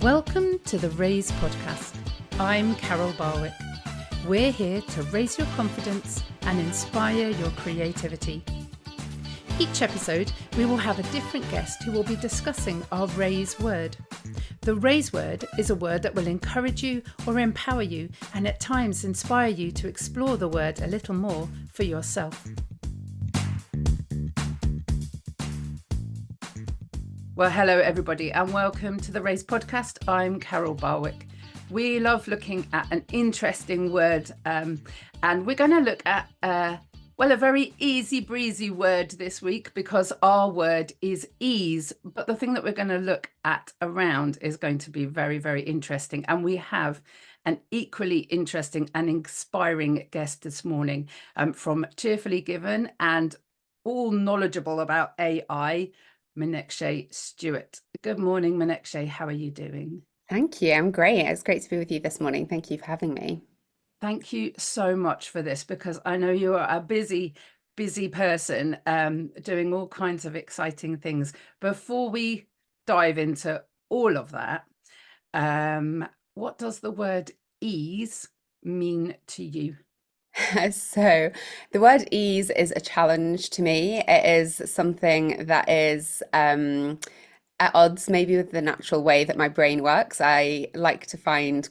Welcome to the Raise podcast. I'm Carol Barwick. We're here to raise your confidence and inspire your creativity. Each episode, we will have a different guest who will be discussing our Raise word. The Raise word is a word that will encourage you or empower you and at times inspire you to explore the word a little more for yourself. Well, hello everybody and welcome to the Raise podcast. I'm Carol Barwick. We love looking at an interesting word and we're going to look at a very easy breezy word this week because our word is ease. But the thing that we're going to look at around is going to be very, very interesting. And we have an equally interesting and inspiring guest this morning from Cheerfully Given and all knowledgeable about AI, Menekse Stewart. Good morning, Menekse. How are you doing? Thank you. I'm great. It's great to be with you this morning. Thank you for having me. Thank you so much for this because I know you are a busy person doing all kinds of exciting things. Before we dive into all of that, what does the word ease mean to you? So the word ease is a challenge to me. It is something that is at odds maybe with the natural way that my brain works. I like to find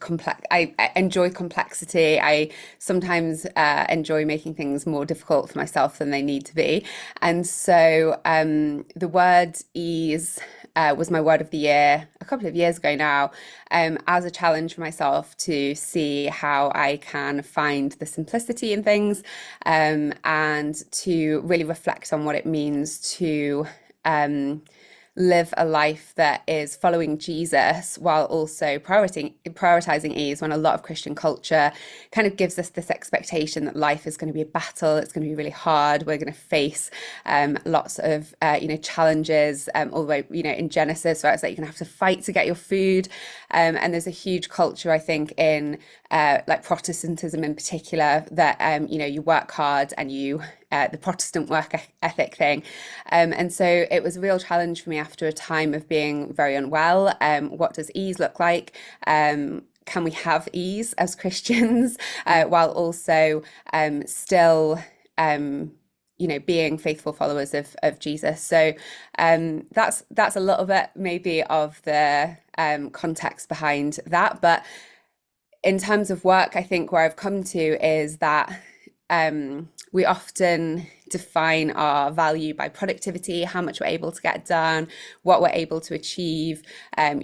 I enjoy complexity. I sometimes enjoy making things more difficult for myself than they need to be. And so the word ease was my word of the year a couple of years ago now, as a challenge for myself to see how I can find the simplicity in things, and to really reflect on what it means to live a life that is following Jesus while also prioritizing ease, when a lot of Christian culture kind of gives us this expectation that life is going to be a battle, it's going to be really hard, we're going to face lots of challenges, all the way in Genesis where it's like you're going to have to fight to get your food, and there's a huge culture I think in like Protestantism in particular that you work hard and you the Protestant work ethic thing. And so it was a real challenge for me after a time of being very unwell. What does ease look like? Can we have ease as Christians while also still being faithful followers of Jesus? So that's a little bit maybe of the context behind that. But in terms of work, I think where I've come to is that we often define our value by productivity, how much we're able to get done, what we're able to achieve, how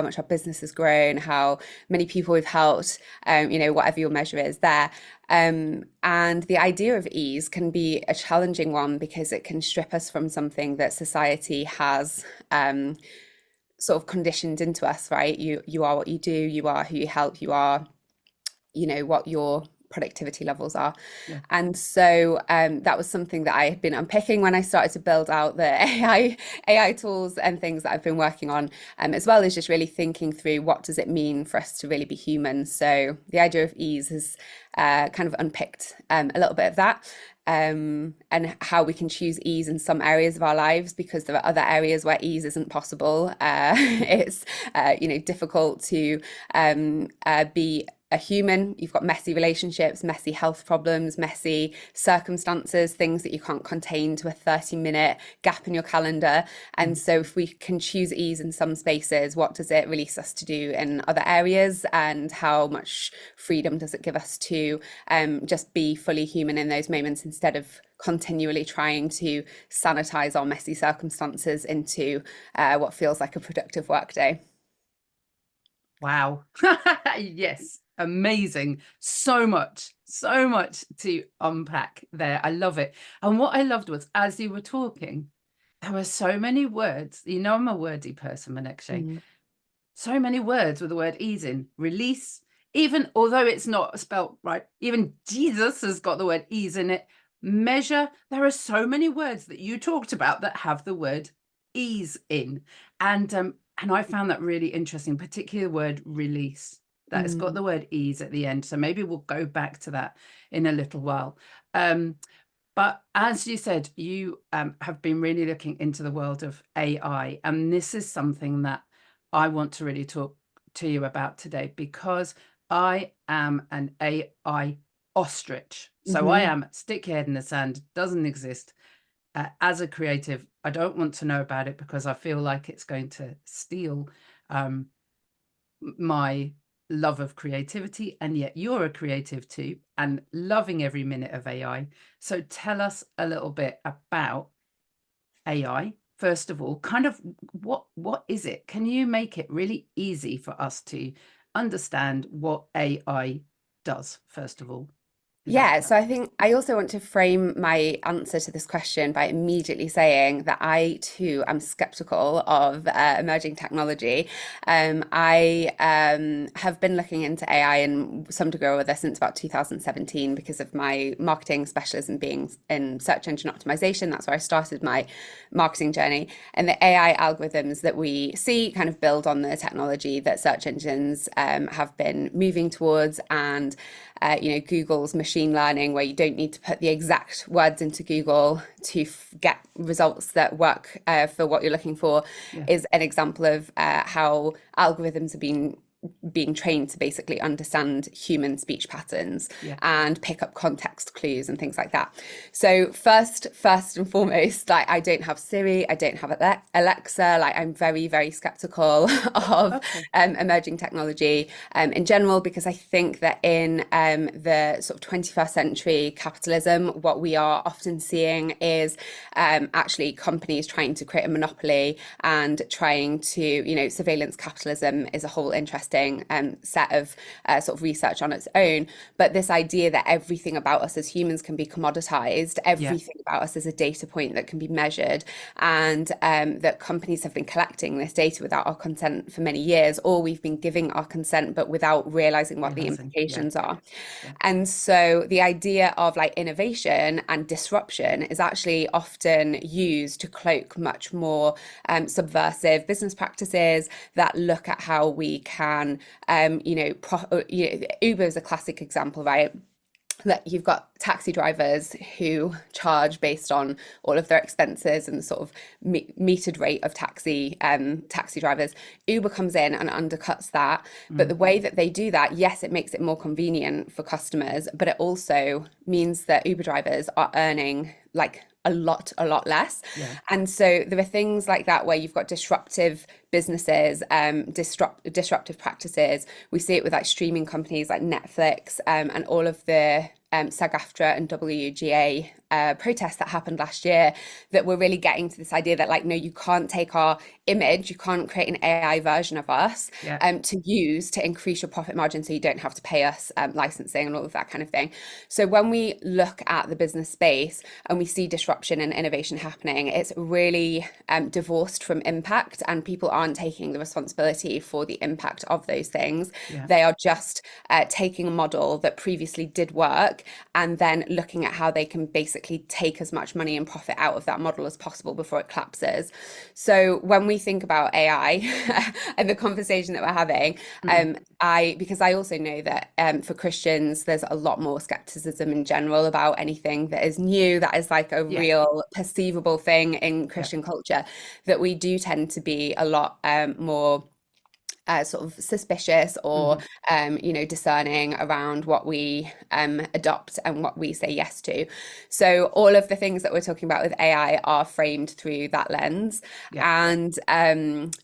much our business has grown, how many people we've helped, whatever your measure is there. And the idea of ease can be a challenging one because it can strip us from something that society has sort of conditioned into us, right? You are what you do, you are who you help, you are what your productivity levels are. Yeah. And so that was something that I had been unpicking when I started to build out the AI tools and things that I've been working on, as well as just really thinking through what does it mean for us to really be human. So the idea of ease has kind of unpicked a little bit of that. And how we can choose ease in some areas of our lives because there are other areas where ease isn't possible. It's difficult to be a human. You've got messy relationships, messy health problems, messy circumstances, things that you can't contain to a 30-minute gap in your calendar. And so if we can choose ease in some spaces, what does it release us to do in other areas? And how much freedom does it give us to just be fully human in those moments instead of continually trying to sanitize our messy circumstances into what feels like a productive workday? Wow. Yes. Amazing. So much to unpack there. I love it. And what I loved was as you were talking, there were so many words. I'm a wordy person, Menekse. So many words with the word ease in. Release, even although it's not spelt right, even Jesus has got the word ease in it. Measure. There are so many words that you talked about that have the word ease in. And I found that really interesting, particularly the word release. That has got the word ease at the end. So maybe we'll go back to that in a little while. But as you said, you have been really looking into the world of AI, and this is something that I want to really talk to you about today, because I am an AI ostrich. So I Hmm. am stick your head in the sand, doesn't exist. As a creative, I don't want to know about it because I feel like it's going to steal um, my love of creativity, and yet you're a creative too and loving every minute of AI. So tell us a little bit about AI. First of all, kind of what is it? Can you make it really easy for us to understand what AI does, first of all? Is that Yeah, so I think I also want to frame my answer to this question by immediately saying that I too am skeptical of emerging technology. I have been looking into AI in some degree or other since about 2017 because of my marketing specialism being in search engine optimization. That's where I started my marketing journey. And the AI algorithms that we see kind of build on the technology that search engines have been moving towards. And Google's machine learning, where you don't need to put the exact words into Google to get results that work for what you're looking for, yeah, is an example of how algorithms have been being trained to basically understand human speech patterns yeah, and pick up context clues and things like that. So first and foremost, like I don't have Siri, I don't have Alexa. Like I'm very, very skeptical of okay, emerging technology in general, because I think that in the sort of 21st century capitalism, what we are often seeing is actually companies trying to create a monopoly and trying to, surveillance capitalism is a whole interesting set of sort of research on its own. But this idea that everything about us as humans can be commoditized, yeah, everything about us is a data point that can be measured, and that companies have been collecting this data without our consent for many years, or we've been giving our consent but without realizing what the realizing, yeah, implications are. yeah, And so the idea of like innovation and disruption is actually often used to cloak much more subversive business practices that look at how we can, Uber is a classic example, right? That you've got taxi drivers who charge based on all of their expenses and the sort of metered rate of taxi drivers. Uber comes in and undercuts that, but mm, the way that they do that, yes, it makes it more convenient for customers, but it also means that Uber drivers are earning like a lot less. yeah, And so there are things like that where you've got disruptive businesses, disruptive practices. We see it with like streaming companies like Netflix, and all of the SAG-AFTRA and WGA protests that happened last year, that we're really getting to this idea that like, no, you can't take our image, you can't create an AI version of us yeah, to use to increase your profit margin so you don't have to pay us licensing and all of that kind of thing. So when we look at the business space and we see disruption and innovation happening, it's really divorced from impact, and people aren't taking the responsibility for the impact of those things. yeah, They are just taking a model that previously did work and then looking at how they can basically take as much money and profit out of that model as possible before it collapses. So when we think about AI and the conversation that we're having, mm, because I also know that for Christians, there's a lot more skepticism in general about anything that is new, that is like a yeah, real perceivable thing in yeah, Christian culture, that we do tend to be a lot more sort of suspicious or hmm, discerning around what we adopt and what we say yes to. So all of the things that we're talking about with AI are framed through that lens. yeah, And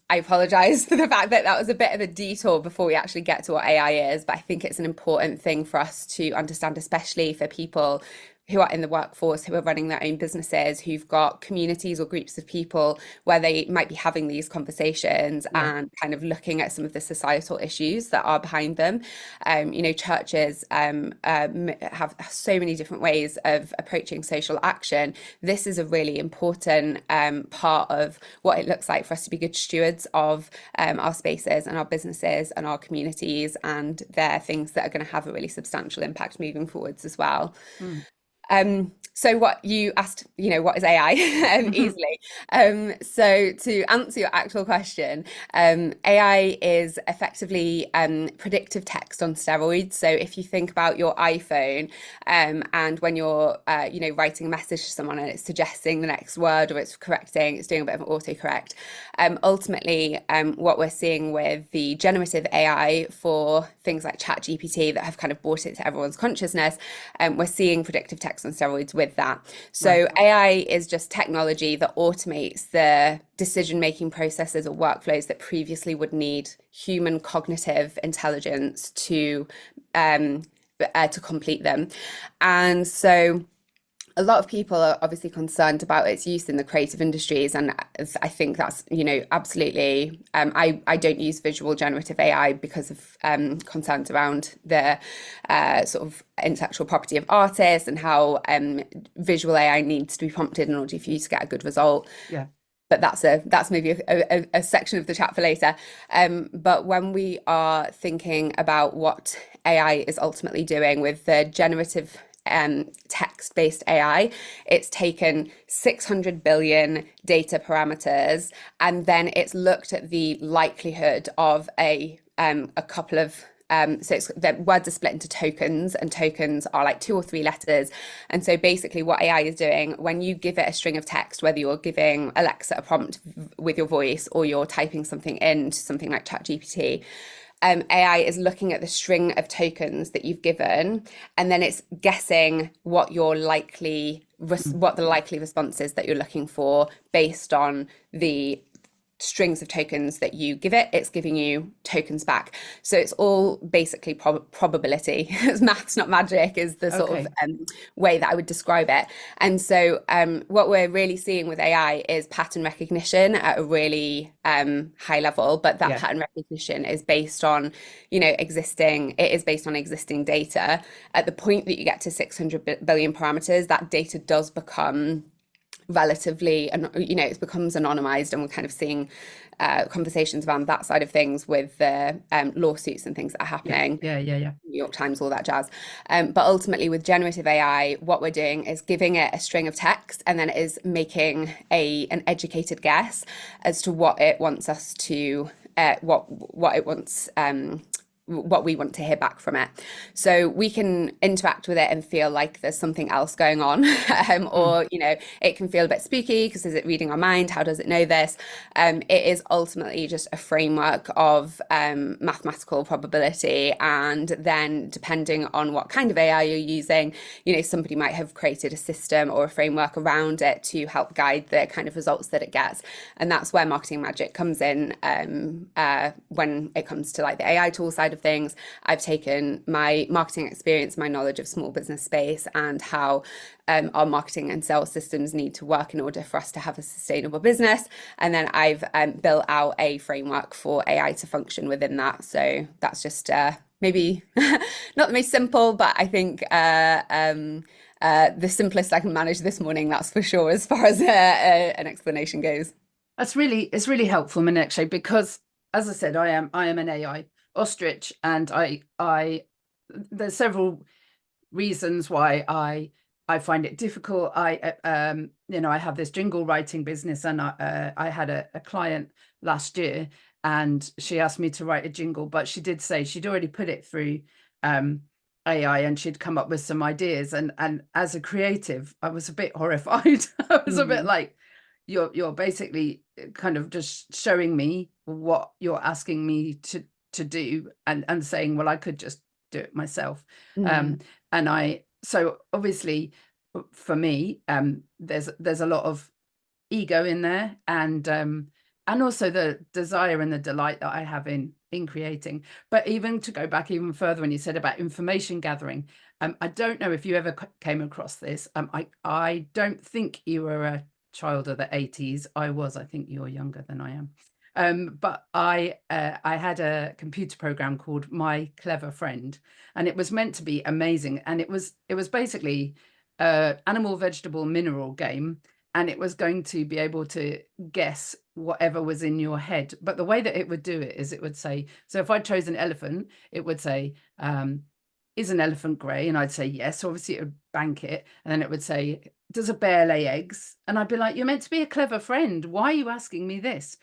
I apologize for the fact that that was a bit of a detour before we actually get to what AI is, but I think it's an important thing for us to understand, especially for people who are in the workforce, who are running their own businesses, who've got communities or groups of people where they might be having these conversations yeah, and kind of looking at some of the societal issues that are behind them. Churches have so many different ways of approaching social action. This is a really important part of what it looks like for us to be good stewards of our spaces and our businesses and our communities, and they're things that are going to have a really substantial impact moving forwards as well. mm. So what you asked, what is AI? Easily. So to answer your actual question, AI is effectively predictive text on steroids. So if you think about your iPhone, and when you're, writing a message to someone and it's suggesting the next word or it's correcting, it's doing a bit of an autocorrect. Ultimately, what we're seeing with the generative AI for things like ChatGPT that have kind of brought it to everyone's consciousness, we're seeing predictive text on steroids with that. So Right. AI is just technology that automates the decision-making processes or workflows that previously would need human cognitive intelligence to complete them. And so a lot of people are obviously concerned about its use in the creative industries, and I think that's, absolutely. I don't use visual generative AI because of concerns around the sort of intellectual property of artists and how visual AI needs to be prompted in order for you to get a good result. Yeah. But that's maybe a section of the chat for later. But when we are thinking about what AI is ultimately doing with the generative text-based AI, it's taken 600 billion data parameters, and then it's looked at the likelihood of a couple of so the words are split into tokens, and tokens are like 2 or 3 letters. And so basically what AI is doing, when you give it a string of text, whether you're giving Alexa a prompt with your voice or you're typing something into something like ChatGPT, AI is looking at the string of tokens that you've given, and then it's guessing what the likely response is that you're looking for based on the strings of tokens that you give it. It's giving you tokens back. So it's all basically probability. Maths, not magic, is the sort of way that I would describe it. And so what we're really seeing with AI is pattern recognition at a really high level, but that pattern recognition is based on, existing data. At the point that you get to 600 billion parameters, that data does become relatively, and it becomes anonymized, and we're kind of seeing conversations around that side of things with the lawsuits and things that are happening. Yeah. New York Times, all that jazz. But ultimately with generative AI, what we're doing is giving it a string of text, and then it is making an educated guess as to what it wants us to what we want to hear back from it. So we can interact with it and feel like there's something else going on, or it can feel a bit spooky because is it reading our mind? How does it know this? It is ultimately just a framework of mathematical probability, and then depending on what kind of AI you're using, somebody might have created a system or a framework around it to help guide the kind of results that it gets. And that's where marketing magic comes in when it comes to like the AI tool side of things. I've taken my marketing experience, my knowledge of small business space, and how our marketing and sales systems need to work in order for us to have a sustainable business. And then I've built out a framework for AI to function within that. So that's just maybe not the most simple, but I think the simplest I can manage this morning, that's for sure, as far as an explanation goes. It's really helpful, Menekse, because as I said, I am an AI ostrich, and there's several reasons why I find it difficult. I have this jingle writing business, and I had a client last year, and she asked me to write a jingle, but she did say she'd already put it through AI and she'd come up with some ideas. And as a creative, I was a bit horrified. I was a bit like, you're basically kind of just showing me what you're asking me to do, and saying, well, I could just do it myself. So obviously for me, there's a lot of ego in there, and also the desire and the delight that I have in creating. But even to go back even further, when you said about information gathering, I don't know if you ever came across this. I don't think you were a child of the 80s. I think you're younger than I am. But I had a computer program called My Clever Friend, and it was meant to be amazing. And it was basically animal, vegetable, mineral game, and it was going to be able to guess whatever was in your head. But the way that it would do it is it would say, so if I chose an elephant, it would say is an elephant grey? And I'd say yes. Obviously, it would bank it. And then it would say, does a bear lay eggs? And I'd be like, you're meant to be a clever friend. Why are you asking me this?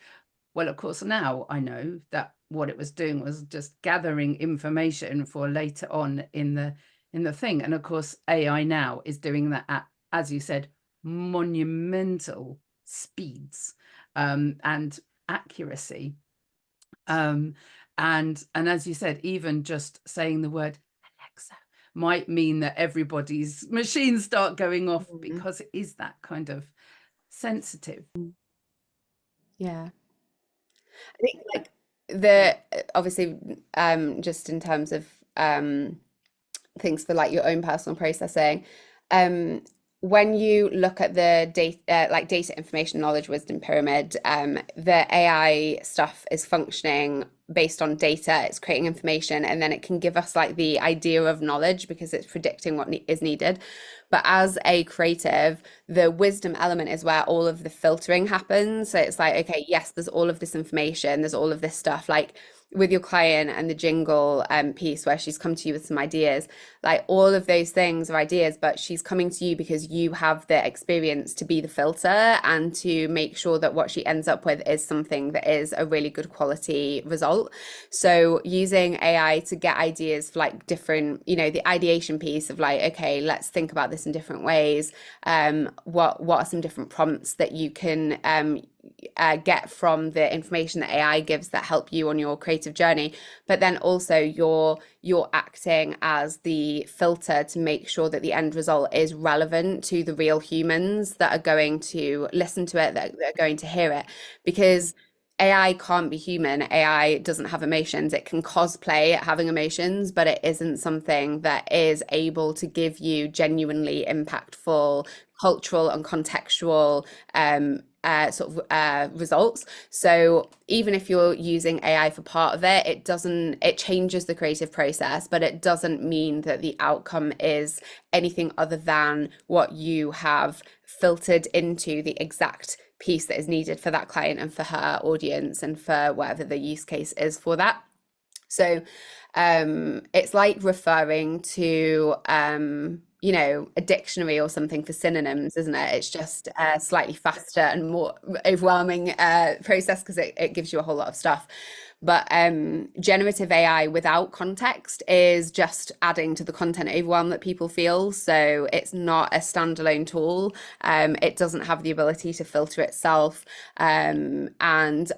Well, of course, now I know that what it was doing was just gathering information for later on in the thing. And of course, AI now is doing that at, as you said, monumental speeds and accuracy. And as you said, even just saying the word Alexa might mean that everybody's machines start going off because it is that kind of sensitive. Yeah. I think like the obviously just in terms of things for like your own personal processing, um when you look at the data like data information knowledge wisdom pyramid, the AI stuff is functioning based on data. It's creating information, and then it can give us like the idea of knowledge because it's predicting what is needed. But as a creative, the wisdom element is where all of the filtering happens. So it's like, okay, yes, there's all of this information, there's all of this stuff. Like with your client and the jingle piece where she's come to you with some ideas, like all of those things are ideas, but she's coming to you because you have the experience to be the filter and to make sure that what she ends up with is something that is a really good quality result. So using AI to get ideas for like different, you know, the ideation piece of like, okay, let's think about this in different ways. What are some different prompts that you can get from the information that AI gives that help you on your creative journey, but then also you're acting as the filter to make sure that the end result is relevant to the real humans that are going to listen to it, that are going to hear it, because AI can't be human. AI doesn't have emotions. It can cosplay having emotions, but it isn't something that is able to give you genuinely impactful cultural and contextual results. So even if you're using AI for part of it, it changes the creative process, but it doesn't mean that the outcome is anything other than what you have filtered into the exact piece that is needed for that client and for her audience and for whatever the use case is for that. So it's like referring to you know, a dictionary or something for synonyms, isn't it? It's just a slightly faster and more overwhelming process because it gives you a whole lot of stuff. But generative AI without context is just adding to the content overwhelm that people feel. So it's not a standalone tool. It doesn't have the ability to filter itself. And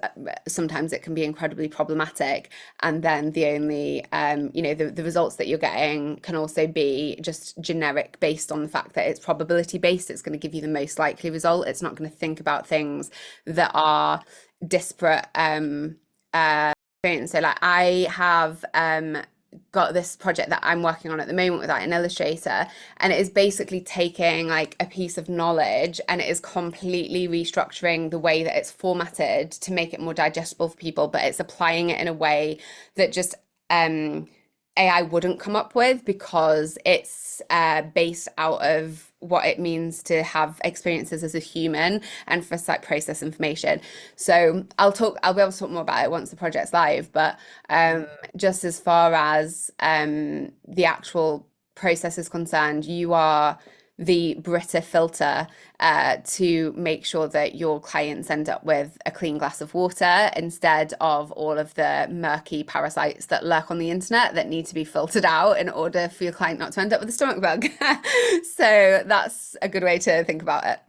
sometimes it can be incredibly problematic. And then the only, you know, the results that you're getting can also be just generic based on the fact that it's probability based. It's going to give you the most likely result. It's not going to think about things that are disparate. So like I have got this project that I'm working on at the moment without an illustrator, and it is basically taking like a piece of knowledge and it is completely restructuring the way that it's formatted to make it more digestible for people, but it's applying it in a way that just AI wouldn't come up with because it's based out of what it means to have experiences as a human and for like process information. So I'll be able to talk more about it once the project's live, but just as far as the actual process is concerned, you are the Brita filter to make sure that your clients end up with a clean glass of water instead of all of the murky parasites that lurk on the internet that need to be filtered out in order for your client not to end up with a stomach bug. So that's a good way to think about it.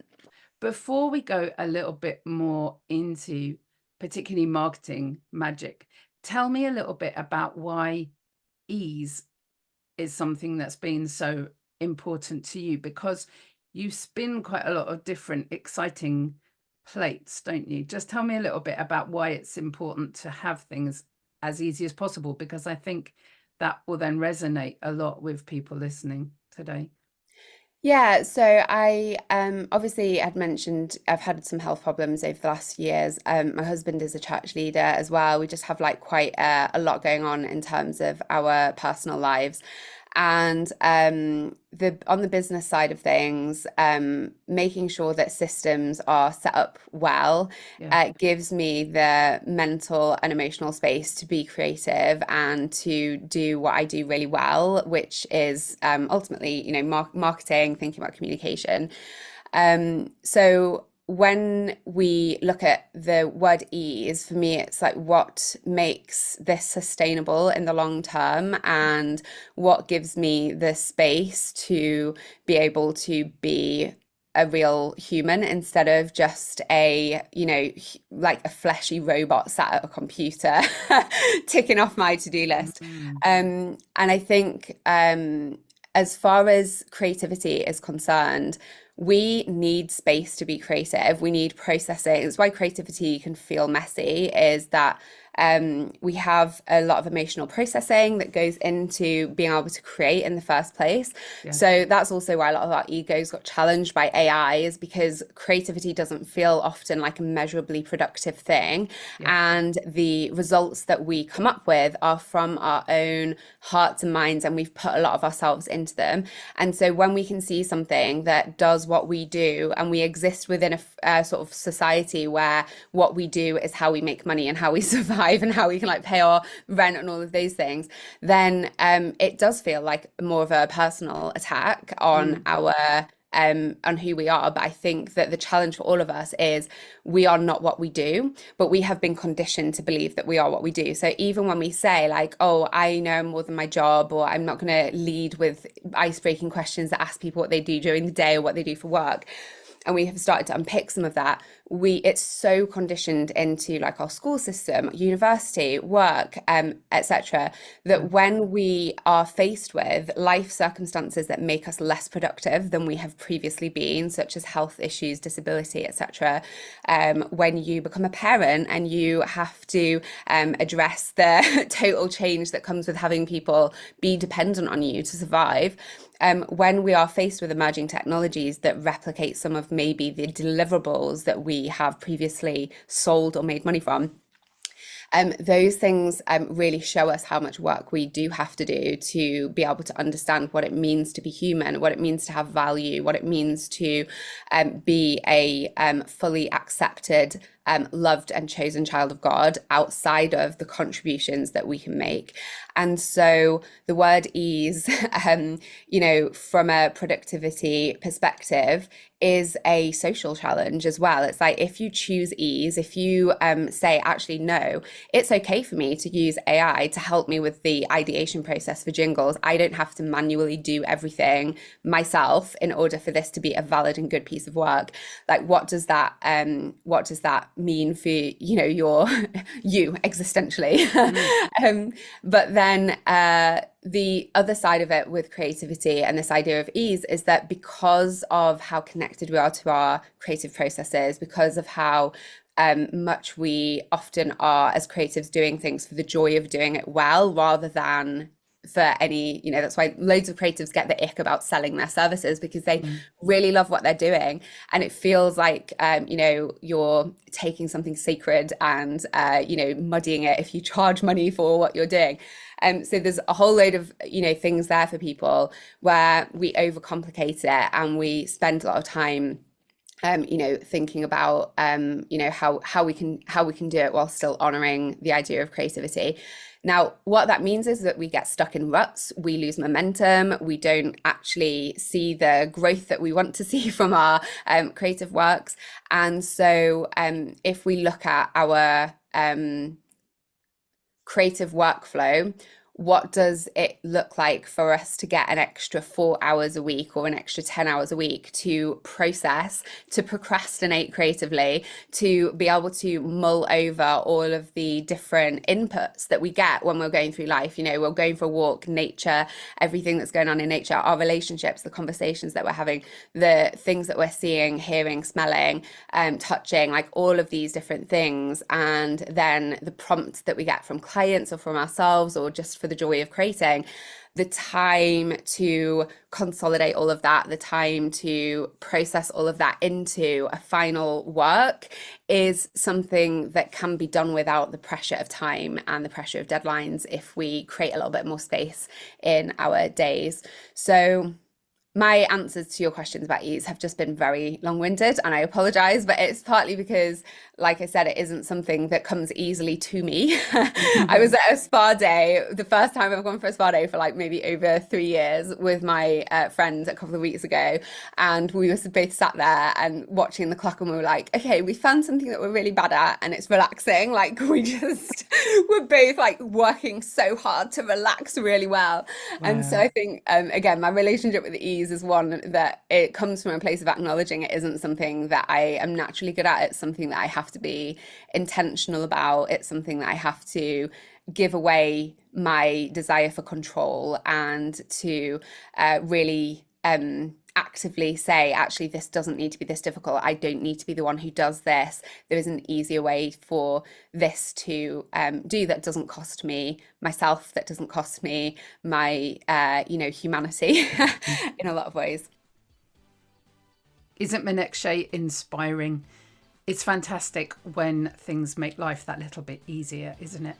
Before we go a little bit more into particularly marketing magic, tell me a little bit about why ease is something that's been so important to you, because you spin quite a lot of different exciting plates, don't you? Just tell me a little bit about why it's important to have things as easy as possible, because I think that will then resonate a lot with people listening today. Yeah, so I obviously had mentioned I've had some health problems over the last years. My husband is a church leader as well. We just have like quite a lot going on in terms of our personal lives. And the on the business side of things, making sure that systems are set up well Yeah. gives me the mental and emotional space to be creative and to do what I do really well, which is ultimately, marketing, thinking about communication. So when we look at the word ease, for me, it's like what makes this sustainable in the long term and what gives me the space to be able to be a real human instead of just like a fleshy robot sat at a computer ticking off my to-do list. Mm. And I think as far as creativity is concerned, we need space to be creative. We need processing. It's why creativity can feel messy, is that we have a lot of emotional processing that goes into being able to create in the first place. Yeah. So that's also why a lot of our egos got challenged by AI, is because creativity doesn't feel often like a measurably productive thing. Yeah. And the results that we come up with are from our own hearts and minds, and we've put a lot of ourselves into them. And so when we can see something that does what we do, and we exist within a sort of society where what we do is how we make money and how we survive and how we can like pay our rent and all of those things, then it does feel like more of a personal attack on our on who we are. But I think that the challenge for all of us is we are not what we do, but we have been conditioned to believe that we are what we do. So even when we say like, oh, I know more than my job, or I'm not going to lead with ice-breaking questions that ask people what they do during the day or what they do for work, and we have started to unpick some of that, it's so conditioned into like our school system, university, work, etc., that when we are faced with life circumstances that make us less productive than we have previously been, such as health issues, disability, etc., when you become a parent and you have to address the total change that comes with having people be dependent on you to survive, when we are faced with emerging technologies that replicate some of maybe the deliverables that we have previously sold or made money from, those things really show us how much work we do have to do to be able to understand what it means to be human, what it means to have value, what it means to be a fully accepted, loved and chosen child of God outside of the contributions that we can make. And so the word ease, from a productivity perspective, is a social challenge as well. It's like, if you choose ease, if you say, actually, no, it's okay for me to use AI to help me with the ideation process for jingles. I don't have to manually do everything myself in order for this to be a valid and good piece of work. Like, what does that mean for, you existentially? But then the other side of it with creativity and this idea of ease is that because of how connected we are to our creative processes, because of how much we often are as creatives doing things for the joy of doing it well, rather than for any, that's why loads of creatives get the ick about selling their services, because they really love what they're doing. And it feels like, you're taking something sacred and, muddying it if you charge money for what you're doing. So there's a whole load of, things there for people where we overcomplicate it, and we spend a lot of time thinking about how we can do it while still honoring the idea of creativity. Now, what that means is that we get stuck in ruts, we lose momentum, we don't actually see the growth that we want to see from our creative works. And so if we look at our creative workflow, what does it look like for us to get an extra 4 hours a week or an extra 10 hours a week to process, to procrastinate creatively, to be able to mull over all of the different inputs that we get when we're going through life? We're going for a walk, nature, everything that's going on in nature, our relationships, the conversations that we're having, the things that we're seeing, hearing, smelling, touching, like all of these different things. And then the prompts that we get from clients or from ourselves, or just for for the joy of creating, the time to consolidate all of that, the time to process all of that into a final work is something that can be done without the pressure of time and the pressure of deadlines if we create a little bit more space in our days. So my answers to your questions about ease have just been very long-winded, and I apologize, but it's partly because, like I said, it isn't something that comes easily to me. I was at a spa day, the first time I've gone for a spa day for like maybe over 3 years with my friend a couple of weeks ago, and we were both sat there and watching the clock, and we were like, okay, we found something that we're really bad at, and it's relaxing. Like we're both like working so hard to relax really well. Wow. And so I think, again, my relationship with ease is one that it comes from a place of acknowledging it isn't something that I am naturally good at. It's something that I have to be intentional about. It's something that I have to give away my desire for control and to really actively say, actually, this doesn't need to be this difficult. I don't need to be the one who does this. There is an easier way for this to do that doesn't cost me myself, that doesn't cost me my, humanity in a lot of ways. Isn't Menekse inspiring? It's fantastic when things make life that little bit easier, isn't it?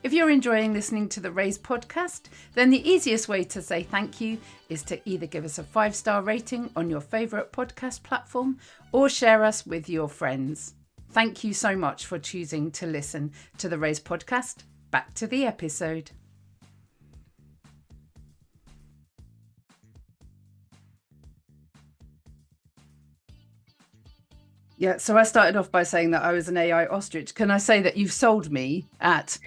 If you're enjoying listening to the Raise podcast, then the easiest way to say thank you is to either give us a 5-star rating on your favourite podcast platform or share us with your friends. Thank you so much for choosing to listen to the Raise podcast. Back to the episode. Yeah, so I started off by saying that I was an AI ostrich. Can I say that you've sold me at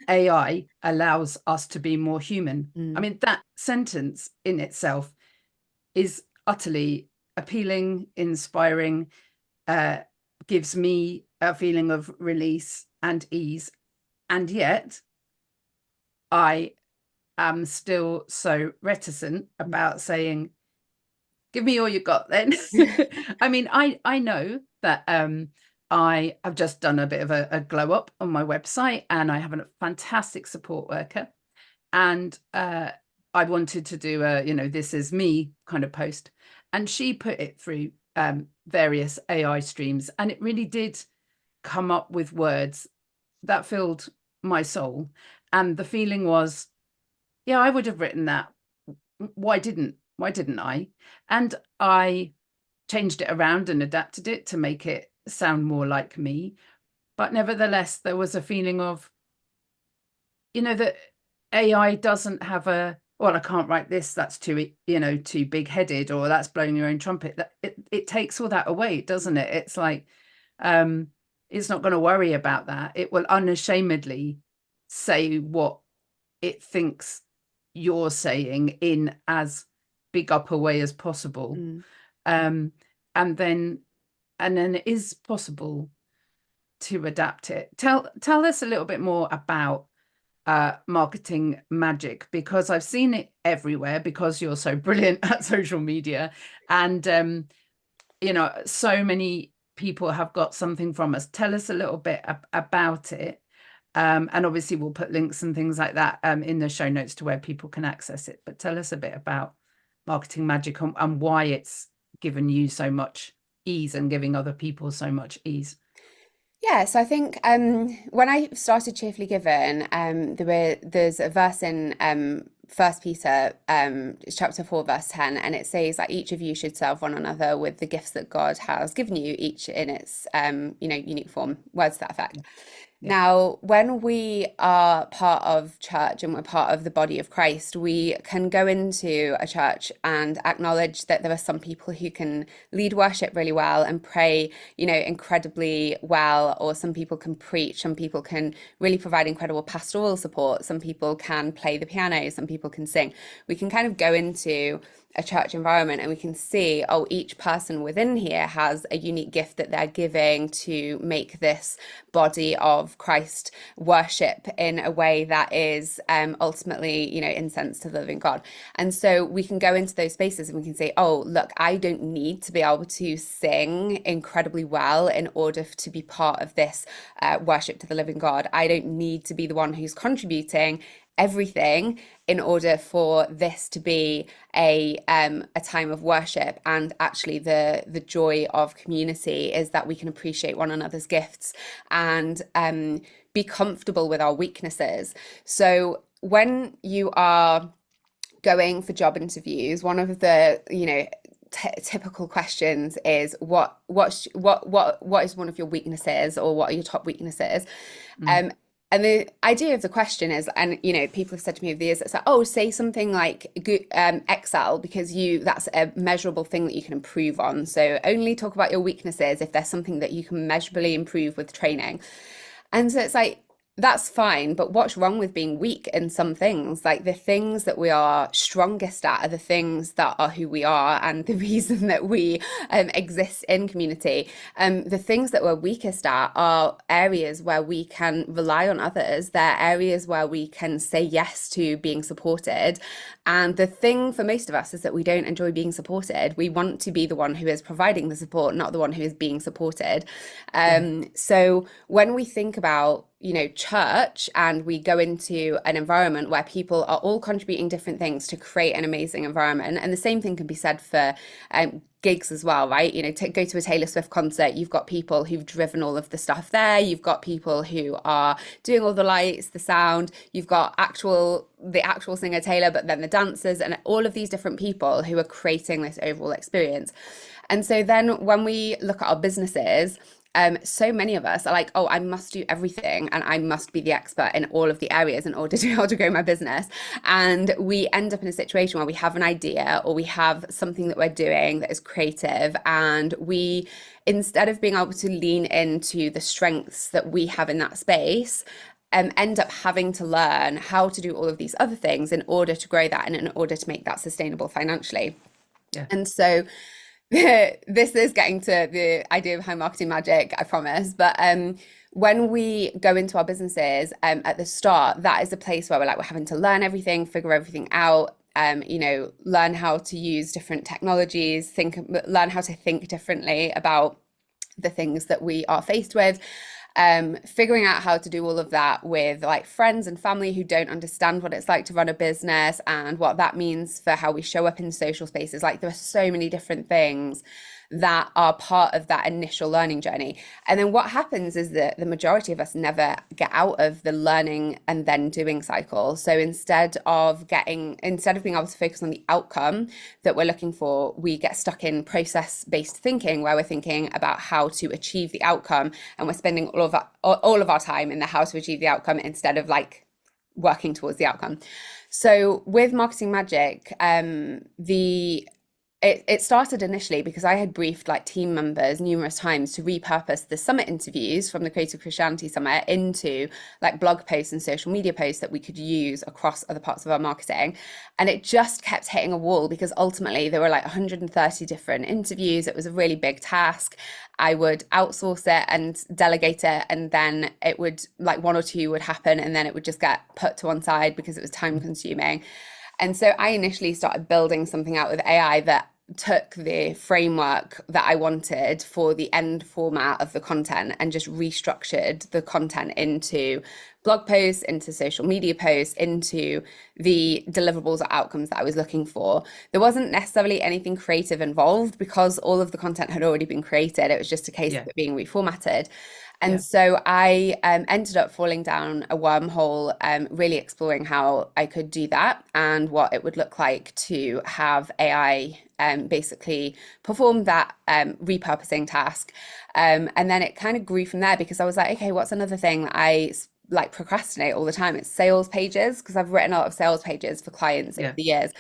AI allows us to be more human? I mean, that sentence in itself is utterly appealing, inspiring, gives me a feeling of release and ease. And yet I am still so reticent about saying, give me all you got then. I mean, I know that I have just done a bit of a glow up on my website, and I have a fantastic support worker. And I wanted to do a, this is me kind of post. And she put it through various AI streams, and it really did come up with words that filled my soul. And the feeling was, yeah, I would have written that. Why didn't I? And I changed it around and adapted it to make it sound more like me. But nevertheless, there was a feeling of, that AI doesn't have well, I can't write this, that's too big-headed, or that's blowing your own trumpet. That it takes all that away, doesn't it? It's like, it's not going to worry about that. It will unashamedly say what it thinks you're saying in as big up a way as possible. And then it is possible to adapt it. Tell us a little bit more about marketing magic, because I've seen it everywhere, because you're so brilliant at social media, and so many people have got something from us. Tell us a little bit about it. And obviously we'll put links and things like that in the show notes to where people can access it. But tell us a bit about marketing magic and why it's given you so much ease and giving other people so much ease. Yeah, so I think when I started Cheerfully Given, there's a verse in 1 Peter chapter 4 verse 10, and it says that each of you should serve one another with the gifts that God has given you, each in its unique form, words to that effect. Yeah. Now, when we are part of church and we're part of the body of Christ, we can go into a church and acknowledge that there are some people who can lead worship really well and pray, incredibly well, or some people can preach, some people can really provide incredible pastoral support, some people can play the piano, some people can sing. We can kind of go into a church environment and we can see, each person within here has a unique gift that they're giving to make this body of Christ worship in a way that is ultimately, incense to the living God. And so we can go into those spaces and we can say, look, I don't need to be able to sing incredibly well in order to be part of this worship to the living God. I don't need to be the one who's contributing everything in order for this to be a time of worship. And actually the joy of community is that we can appreciate one another's gifts and be comfortable with our weaknesses. So when you are going for job interviews, one of the, typical questions is what is one of your weaknesses, or what are your top weaknesses? Mm. And the idea of the question is, and people have said to me over the years, it's like, oh, say something like Excel, because that's a measurable thing that you can improve on. So only talk about your weaknesses if there's something that you can measurably improve with training. And so it's like, that's fine, but what's wrong with being weak in some things? Like, the things that we are strongest at are the things that are who we are and the reason that we exist in community. The things that we're weakest at are areas where we can rely on others. They're areas where we can say yes to being supported. And the thing for most of us is that we don't enjoy being supported. We want to be the one who is providing the support, not the one who is being supported. So when we think about church, and we go into an environment where people are all contributing different things to create an amazing environment, and the same thing can be said for gigs as well, right? Go to a Taylor Swift concert, you've got people who've driven all of the stuff there, you've got people who are doing all the lights, the sound, you've got the actual singer Taylor, but then the dancers, and all of these different people who are creating this overall experience. And so then when we look at our businesses, so many of us are like, oh, I must do everything and I must be the expert in all of the areas in order to be able to grow my business. And we end up in a situation where we have an idea, or we have something that we're doing that is creative, and we, instead of being able to lean into the strengths that we have in that space, end up having to learn how to do all of these other things in order to grow that and in order to make that sustainable financially. Yeah. And so this is getting to the idea behind marketing magic, I promise. But when we go into our businesses at the start, that is a place where we're having to learn everything, figure everything out, learn how to use different technologies, learn how to think differently about the things that we are faced with. Figuring out how to do all of that with friends and family who don't understand what it's like to run a business and what that means for how we show up in social spaces. There are so many different things that are part of that initial learning journey. And then what happens is that the majority of us never get out of the learning and then doing cycle. So instead of being able to focus on the outcome that we're looking for, we get stuck in process-based thinking, where we're thinking about how to achieve the outcome, and we're spending all of our time in the how to achieve the outcome instead of working towards the outcome. So with Marketing Magic, it started initially because I had briefed team members numerous times to repurpose the summit interviews from the Creative Christianity Summit into blog posts and social media posts that we could use across other parts of our marketing. And it just kept hitting a wall, because ultimately there were 130 different interviews. It was a really big task. I would outsource it and delegate it, and then it would one or two would happen, and then it would just get put to one side because it was time consuming. And so I initially started building something out with AI that took the framework that I wanted for the end format of the content and just restructured the content into blog posts, into social media posts, into the deliverables or outcomes that I was looking for. There wasn't necessarily anything creative involved because all of the content had already been created. It was just a case of it being reformatted. And so I ended up falling down a wormhole, really exploring how I could do that and what it would look like to have AI basically perform that repurposing task. And then it kind of grew from there, because I was like, okay, what's another thing that I procrastinate all the time? It's sales pages, because I've written a lot of sales pages for clients over the years.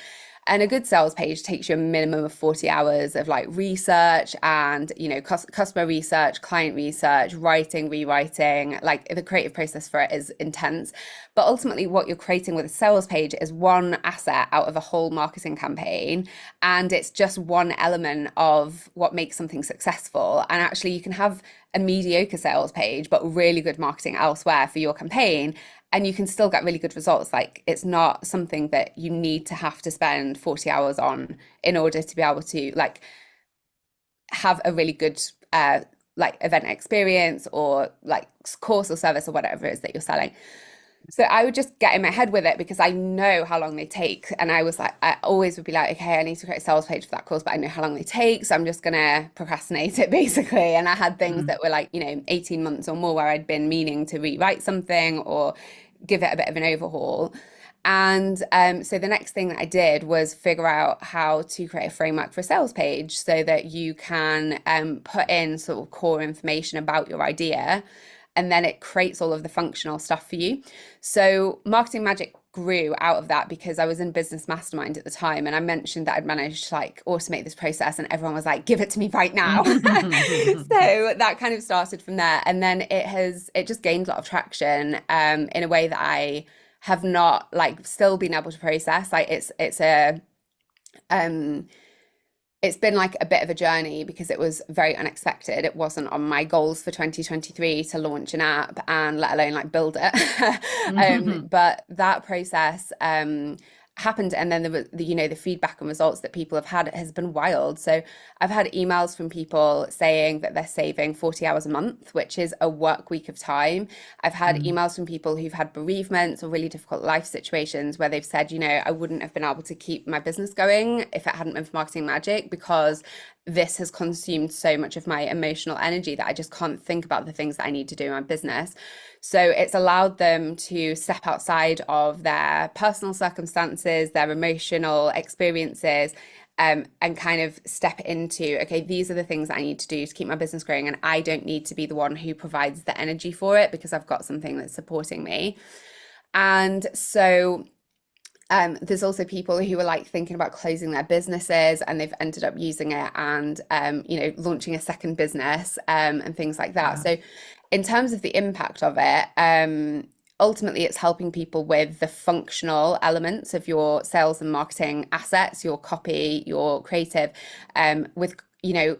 And a good sales page takes you a minimum of 40 hours of research and, customer research, client research, writing, rewriting. The creative process for it is intense. But ultimately what you're creating with a sales page is one asset out of a whole marketing campaign. And it's just one element of what makes something successful. And actually you can have a mediocre sales page, but really good marketing elsewhere for your campaign, and you can still get really good results. It's not something that you need to have to spend 40 hours on in order to be able to have a really good event experience or course or service or whatever it is that you're selling. So I would just get in my head with it because I know how long they take. And I was like, I always would be like, okay, I need to create a sales page for that course, but I know how long they take. So I'm just going to procrastinate it basically. And I had things Mm. that were like, 18 months or more where I'd been meaning to rewrite something or give it a bit of an overhaul. And so the next thing that I did was figure out how to create a framework for a sales page so that you can put in sort of core information about your idea, and then it creates all of the functional stuff for you. So Marketing Magic grew out of that because I was in business mastermind at the time, and I mentioned that I'd managed to like automate this process, and everyone was like, give it to me right now. So that kind of started from there, and then it just gained a lot of traction in a way that I have not like still been able to process. Like um it's been like a bit of a journey because it was very unexpected. It wasn't on my goals for 2023 to launch an app and let alone like build it. But that process happened, and then the feedback and results that people have had has been wild. So I've had emails from people saying that they're saving 40 hours a month, which is a work week of time. I've had Mm. emails from people who've had bereavements or really difficult life situations where they've said, I wouldn't have been able to keep my business going if it hadn't been for Marketing Magic, because this has consumed so much of my emotional energy that I just can't think about the things that I need to do in my business. So it's allowed them to step outside of their personal circumstances, their emotional experiences, and kind of step into, okay, these are the things that I need to do to keep my business growing. And I don't need to be the one who provides the energy for it because I've got something that's supporting me. And so there's also people who are like thinking about closing their businesses, and they've ended up using it and launching a second business and things like that. Wow. So in terms of the impact of it, ultimately it's helping people with the functional elements of your sales and marketing assets, your copy, your creative, with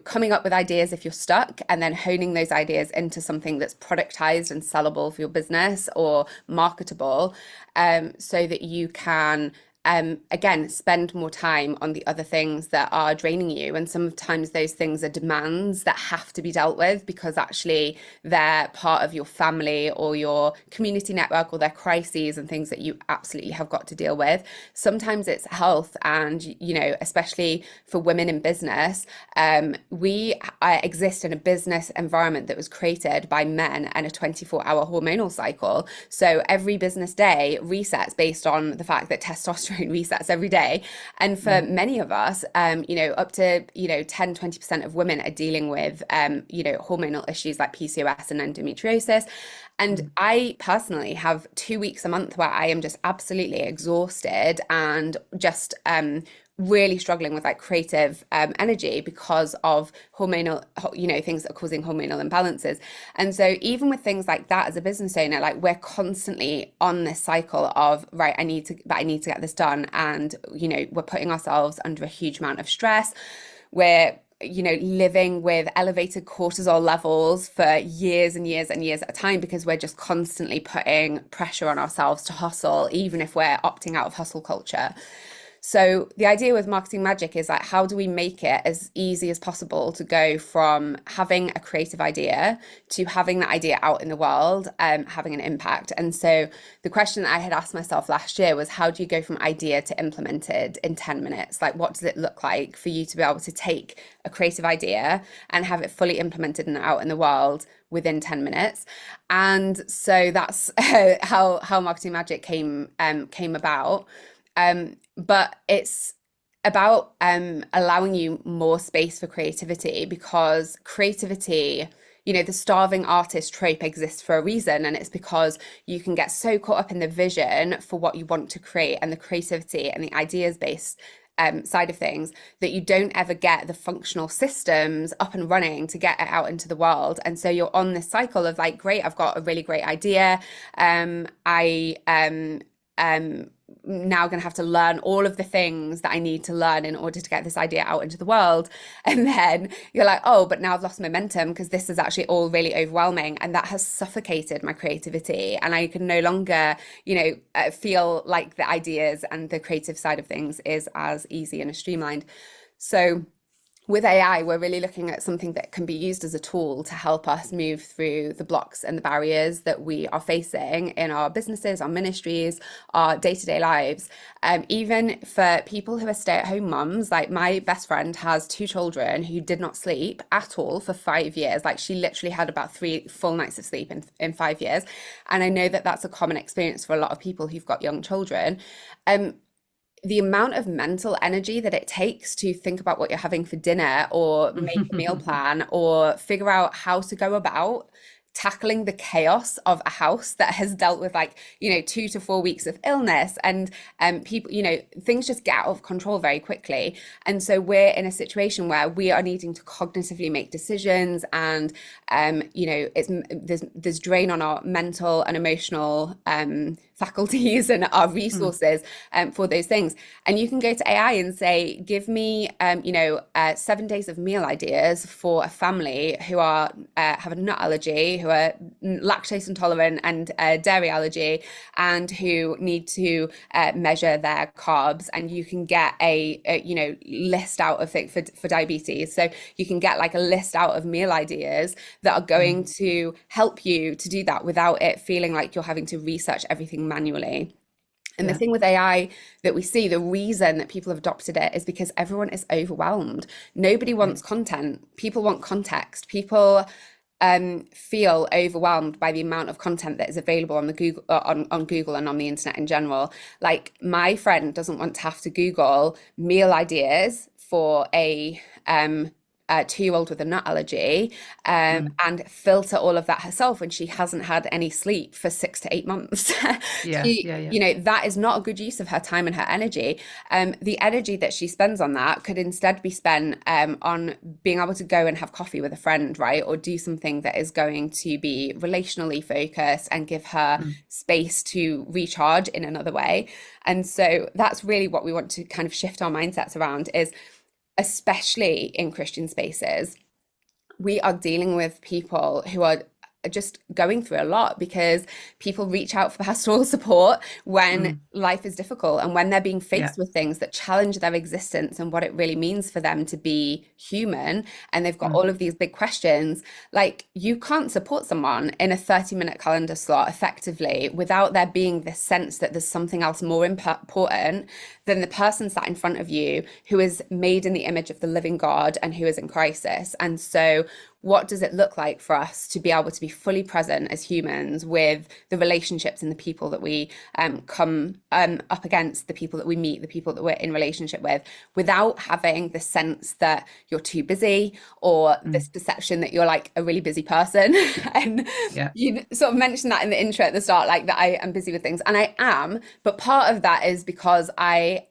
coming up with ideas if you're stuck, and then honing those ideas into something that's productized and sellable for your business or marketable, so that you can again spend more time on the other things that are draining you. And sometimes those things are demands that have to be dealt with because actually they're part of your family or your community network, or they're crises and things that you absolutely have got to deal with. Sometimes it's health, and especially for women in business, we exist in a business environment that was created by men and a 24-hour hormonal cycle. So every business day resets based on the fact that testosterone resets every day. And for Mm. many of us, up to 10-20% of women are dealing with hormonal issues like PCOS and endometriosis. And Mm. I personally have 2 weeks a month where I am just absolutely exhausted and just really struggling with like creative energy because of hormonal, things that are causing hormonal imbalances. And so even with things like that, as a business owner, like we're constantly on this cycle of, right, I need to get this done. And, we're putting ourselves under a huge amount of stress. We're living with elevated cortisol levels for years and years and years at a time because we're just constantly putting pressure on ourselves to hustle, even if we're opting out of hustle culture. So the idea with Marketing Magic is like, how do we make it as easy as possible to go from having a creative idea to having that idea out in the world, having an impact? And so the question that I had asked myself last year was, how do you go from idea to implemented in 10 minutes? Like, what does it look like for you to be able to take a creative idea and have it fully implemented and out in the world within 10 minutes? And so that's how Marketing Magic came about. But it's about allowing you more space for creativity, because creativity, the starving artist trope exists for a reason. And it's because you can get so caught up in the vision for what you want to create and the creativity and the ideas based side of things that you don't ever get the functional systems up and running to get it out into the world. And so you're on this cycle of like, great, I've got a really great idea. I now going to have to learn all of the things that I need to learn in order to get this idea out into the world. And then you're like, oh, but now I've lost momentum because this is actually all really overwhelming. And that has suffocated my creativity. And I can no longer, feel like the ideas and the creative side of things is as easy and as streamlined. So with AI, we're really looking at something that can be used as a tool to help us move through the blocks and the barriers that we are facing in our businesses, our ministries, our day-to-day lives. Even for people who are stay-at-home mums, like my best friend has 2 children who did not sleep at all for 5 years. Like she literally had about 3 full nights of sleep in 5 years. And I know that that's a common experience for a lot of people who've got young children. The amount of mental energy that it takes to think about what you're having for dinner or make a meal plan or figure out how to go about tackling the chaos of a house that has dealt with 2 to 4 weeks of illness and people, things just get out of control very quickly. And so we're in a situation where we are needing to cognitively make decisions and there's drain on our mental and emotional faculties and our resources for those things. And you can go to AI and say, give me 7 days of meal ideas for a family who are have a nut allergy, who are lactose intolerant and dairy allergy, and who need to measure their carbs. And you can get a list out of it for diabetes. So you can get like a list out of meal ideas that are going to help you to do that without it feeling like you're having to research everything manually. And the thing with AI that we see, the reason that people have adopted it is because everyone is overwhelmed. Nobody wants content. People want context. People feel overwhelmed by the amount of content that is available on the Google on Google and on the internet in general. Like my friend doesn't want to have to Google meal ideas for a 2-year-old with a nut allergy and filter all of that herself when she hasn't had any sleep for 6 to 8 months. That is not a good use of her time and her energy. The energy that she spends on that could instead be spent on being able to go and have coffee with a friend, right? Or do something that is going to be relationally focused and give her space to recharge in another way. And so that's really what we want to kind of shift our mindsets around, is especially in Christian spaces, we are dealing with people who are just going through a lot because people reach out for pastoral support when life is difficult and when they're being faced with things that challenge their existence and what it really means for them to be human. And they've got all of these big questions. Like, you can't support someone in a 30-minute calendar slot effectively without there being this sense that there's something else more important than the person sat in front of you who is made in the image of the living God and who is in crisis. And so what does it look like for us to be able to be fully present as humans with the relationships and the people that we come up against, the people that we meet, the people that we're in relationship with, without having the sense that you're too busy or this perception that you're like a really busy person. And you sort of mentioned that in the intro at the start, like that I am busy with things, and I am, but part of that is because I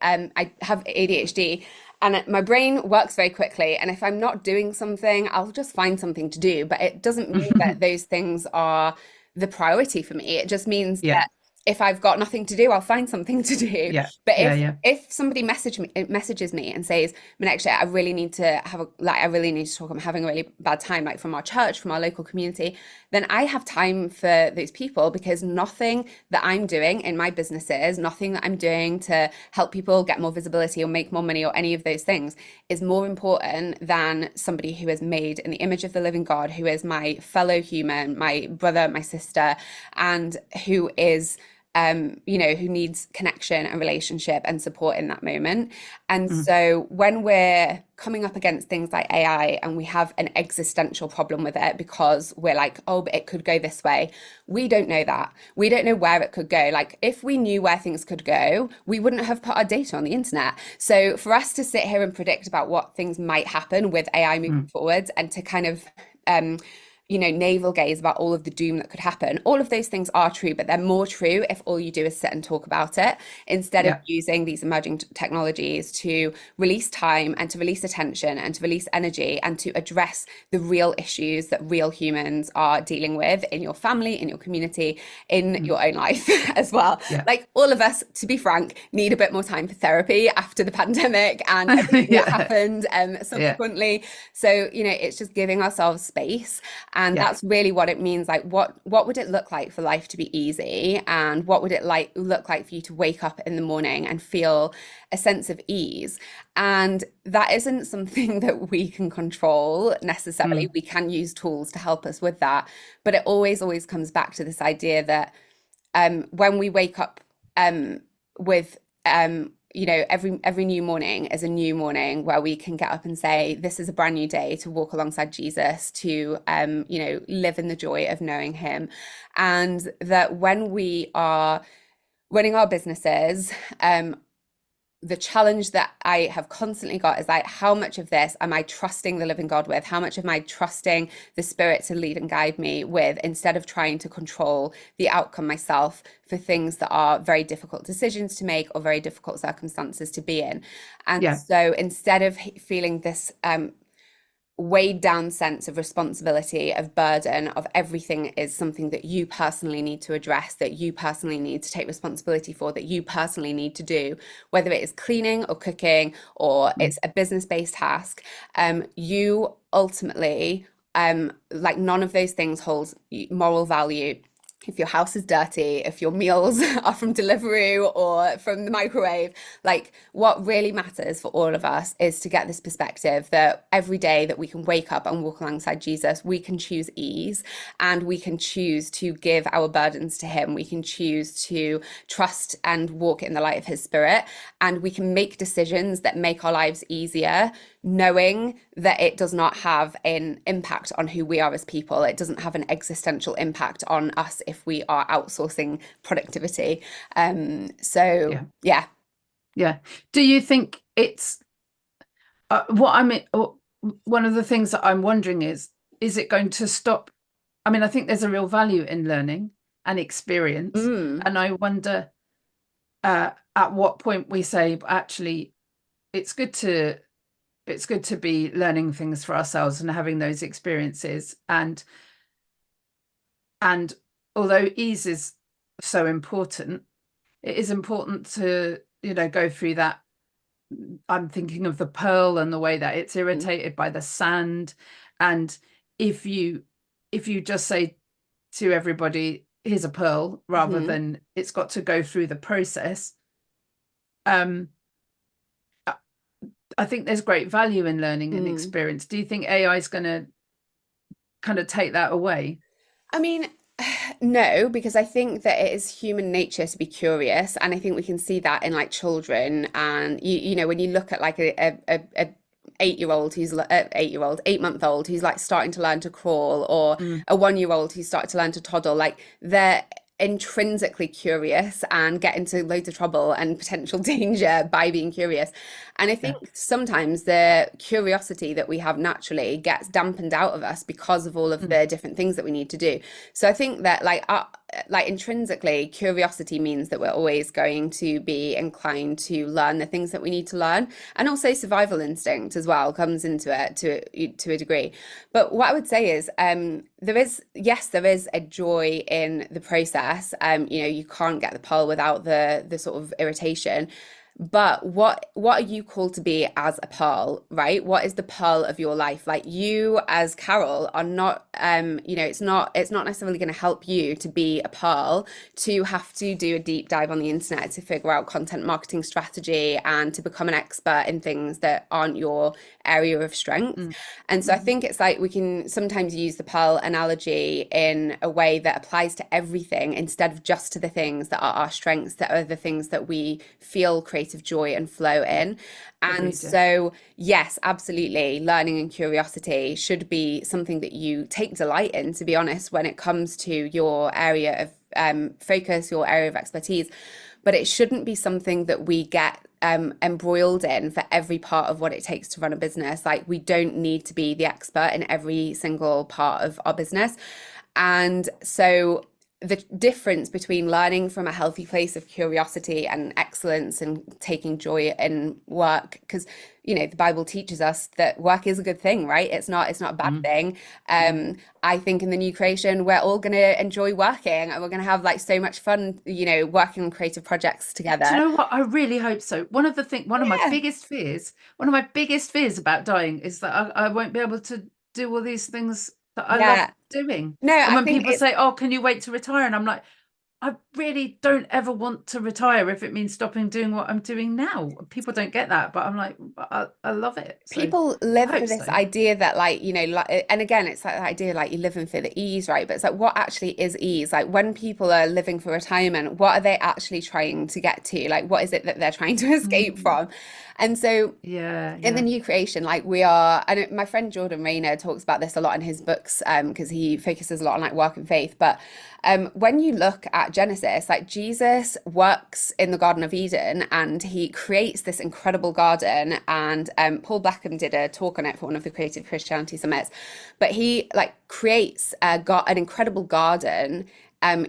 have ADHD. And my brain works very quickly. And if I'm not doing something, I'll just find something to do. But it doesn't mean that those things are the priority for me. It just means that if I've got nothing to do, I'll find something to do. But if somebody messages me and says, Menekse, I really need to talk, I'm having a really bad time, like from our church, from our local community, then I have time for those people, because nothing that I'm doing in my businesses, nothing that I'm doing to help people get more visibility or make more money or any of those things is more important than somebody who is made in the image of the living God, who is my fellow human, my brother, my sister, and who is who needs connection and relationship and support in that moment. And so when we're coming up against things like AI and we have an existential problem with it because we're like, oh, but it could go this way. We don't know that. We don't know where it could go. Like, if we knew where things could go, we wouldn't have put our data on the internet. So for us to sit here and predict about what things might happen with AI moving forward, and to kind of navel gaze about all of the doom that could happen. All of those things are true, but they're more true if all you do is sit and talk about it, instead of using these emerging technologies to release time and to release attention and to release energy and to address the real issues that real humans are dealing with in your family, in your community, in your own life as well. Like, all of us, to be frank, need a bit more time for therapy after the pandemic and everything that happened subsequently. So, it's just giving ourselves space And Yeah. that's really what it means. Like, what would it look like for life to be easy? And what would it look like for you to wake up in the morning and feel a sense of ease? And that isn't something that we can control necessarily. Mm. We can use tools to help us with that. But it always comes back to this idea that when we wake up with every new morning is a new morning where we can get up and say, this is a brand new day to walk alongside Jesus, to live in the joy of knowing him. And that when we are running our businesses, the challenge that I have constantly got is like, how much of this am I trusting the living God with? How much am I trusting the Spirit to lead and guide me with, instead of trying to control the outcome myself for things that are very difficult decisions to make or very difficult circumstances to be in? And Yeah. so instead of feeling this weighed down sense of responsibility, of burden, of everything is something that you personally need to address, that you personally need to take responsibility for, that you personally need to do, whether it is cleaning or cooking or Mm. it's a business-based task, you ultimately, like, none of those things holds moral value. If your house is dirty, if your meals are from Deliveroo or from the microwave, like, what really matters for all of us is to get this perspective that every day that we can wake up and walk alongside Jesus, we can choose ease, and we can choose to give our burdens to him. We can choose to trust and walk in the light of his Spirit, and we can make decisions that make our lives easier, knowing that it does not have an impact on who we are as people. It doesn't have an existential impact on us if we are outsourcing productivity. So Yeah. yeah. Yeah. Do you think it's what I mean? One of the things that I'm wondering is it going to stop? I mean, I think there's a real value in learning and experience, Mm, and I wonder at what point we say, actually, it's good to be learning things for ourselves and having those experiences, and although ease is so important, it is important to go through that. I'm thinking of the pearl and the way that it's mm, irritated by the sand. And if you just say to everybody, here's a pearl, rather mhm, than it's got to go through the process, um, I think there's great value in learning and mm. experience. Do you think AI is going to kind of take that away? I mean, no, because I think that it is human nature to be curious, and I think we can see that in like children. And when you look at like a 8-year-old who's 8-year-old, 8-month old who's like starting to learn to crawl, or Mm. a 1-year-old who's starting to learn to toddle, like, they're intrinsically curious and get into loads of trouble and potential danger by being curious. And I Yeah. think sometimes the curiosity that we have naturally gets dampened out of us because of all of Mm. the different things that we need to do. So I think that like intrinsically, curiosity means that we're always going to be inclined to learn the things that we need to learn. And also survival instinct as well comes into it to a degree. But what I would say is, there is a joy in the process. You can't get the pearl without the sort of irritation. But what are you called to be as a pearl, right? What is the pearl of your life? Like, you as Carol are not, it's not necessarily going to help you to be a pearl, to have to do a deep dive on the internet to figure out content marketing strategy and to become an expert in things that aren't your area of strength. Mm. And so I Mhm. think it's like we can sometimes use the pearl analogy in a way that applies to everything instead of just to the things that are our strengths, that are the things that we feel creative joy and flow in. And Agreed. Yeah. so, yes, absolutely, learning and curiosity should be something that you take delight in, to be honest, when it comes to your area of focus, your area of expertise. But it shouldn't be something that we get embroiled in for every part of what it takes to run a business. Like, we don't need to be the expert in every single part of our business. And so the difference between learning from a healthy place of curiosity and excellence and taking joy in work, because the Bible teaches us that work is a good thing, right? It's not a bad Mm. thing. Mm. I think in the new creation, we're all going to enjoy working, and we're going to have like so much fun, working on creative projects Do you together. know what? I really hope so. One of Yeah. my biggest fears about dying is that I won't be able to do all these things that I love Yeah. doing. No, And I when think people it's say, "Oh, can you wait to retire?" and I'm like, I really don't ever want to retire if it means stopping doing what I'm doing now. People don't get that, but I'm like, I love it. So people I live for hope this so. idea that, like, like, and again, it's like the idea like you're living for the ease, right? But it's like, what actually is ease? Like, when people are living for retirement, what are they actually trying to get to? Like, what is it that they're trying to escape Mm, from? And so yeah, in the yeah. new creation, like, we are, and my friend Jordan Rayner talks about this a lot in his books, because he focuses a lot on like work and faith. But when you look at Genesis, like, Jesus works in the Garden of Eden and he creates this incredible garden. And Paul Blackham did a talk on it for one of the Creative Christianity Summits. But he like creates an incredible garden,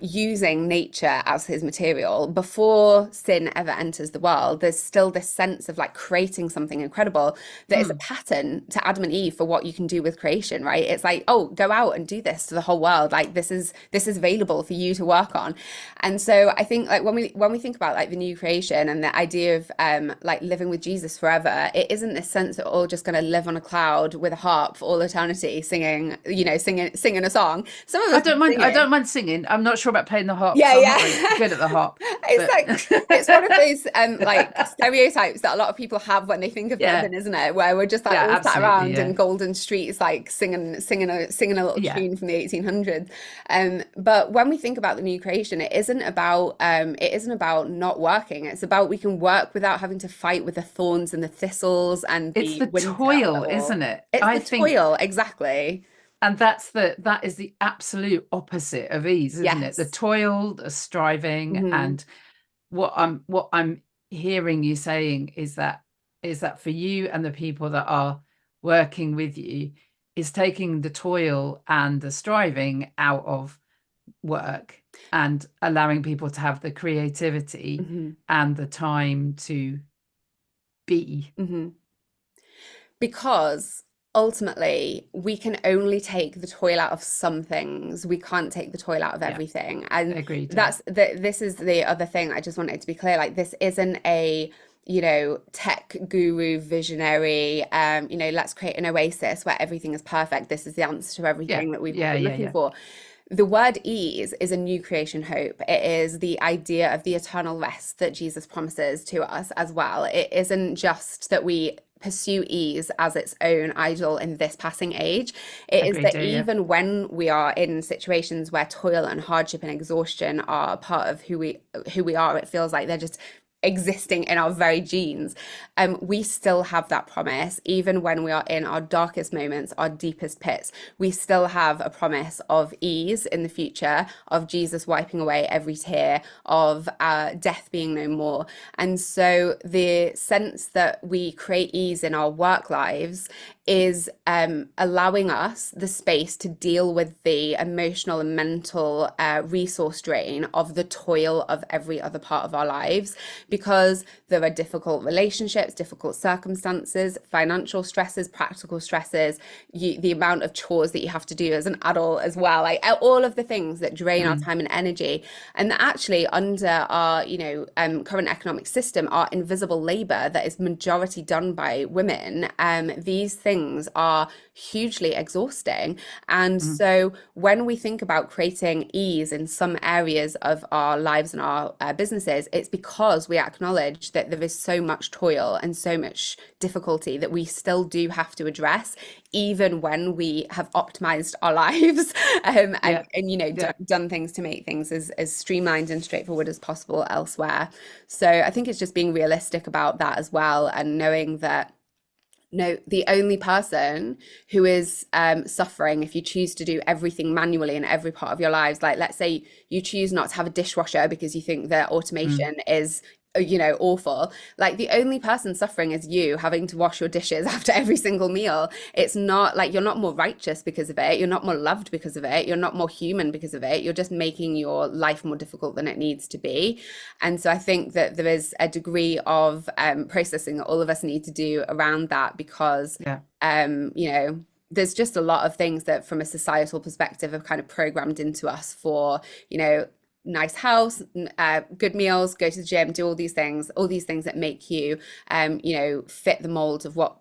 using nature as his material before sin ever enters the world. There's still this sense of like creating something incredible that is a Mm, pattern to Adam and Eve for what you can do with creation, right? It's like, oh, go out and do this to the whole world. Like, this is available for you to work on. And so I think, like, when we think about like the new creation and the idea of like living with Jesus forever, it isn't this sense that we're all just going to live on a cloud with a harp for all eternity, singing, singing a song. Some of I us will don't mind. I sing. don't mind singing. I'm not sure about playing the harp Yeah, because I'm not very yeah. good at the harp. It's But like, it's one of those like stereotypes that a lot of people have when they think of yeah, heaven, isn't it? Where we're just like yeah, all sat absolutely. around in Yeah, golden streets, like singing a little yeah. tune from the 1800s. But when we think about the new creation, it isn't about not working. It's about we can work without having to fight with the thorns and the thistles and It's the the winter of it toil, all. isn't it? It's I the think, toil, exactly. and that is the absolute opposite of ease, isn't it? The Yes. toil, the striving, Hmm. and what I'm hearing you saying is that for you and the people that are working with you is taking the toil and the striving out of work and allowing people to have the creativity Hmm. and the time to be. Hmm. Because ultimately we can only take the toil out of some things. We can't take the toil out of Yeah, everything. And agreed. Yeah, this is the other thing I just wanted to be clear. Like, this isn't a, tech guru visionary, let's create an oasis where everything is perfect. This is the answer to yeah, everything that we've all yeah, been yeah, looking yeah. for. The word ease is a new creation hope. It is the idea of the eternal rest that Jesus promises to us as well. It isn't just that we pursue ease as its own idol in this passing age. It is Agreed. that Yeah, yeah. even when we are in situations where toil and hardship and exhaustion are part of who we are, it feels like they're just existing in our very genes. We still have that promise. Even when we are in our darkest moments, our deepest pits, we still have a promise of ease in the future, of Jesus wiping away every tear, of death being no more. And so the sense that we create ease in our work lives is allowing us the space to deal with the emotional and mental resource drain of the toil of every other part of our lives, because there are difficult relationships, difficult circumstances, financial stresses, practical stresses, the amount of chores that you have to do as an adult as well, like all of the things that drain our Mm, time and energy. And that actually, under our current economic system, our invisible labor that is majority done by women, these things are hugely exhausting. And mm, so when we think about creating ease in some areas of our lives and our businesses, it's because we acknowledge that there is so much toil and so much difficulty that we still do have to address, even when we have optimized our lives, yeah, and yeah. done things to make things as streamlined and straightforward as possible elsewhere. So I think it's just being realistic about that as well, and knowing that no, the only person who is suffering if you choose to do everything manually in every part of your lives, like, let's say you choose not to have a dishwasher because you think that Mm. automation is awful. Like, the only person suffering is you having to wash your dishes after every single meal. It's not like you're not more righteous because of it, you're not more loved because of it, you're not more human because of it. You're just making your life more difficult than it needs to be. And so I think that there is a degree of processing that all of us need to do around that, because Yeah. there's just a lot of things that from a societal perspective are kind of programmed into us for, nice house, good meals, go to the gym, do all these things that make you fit the mold of what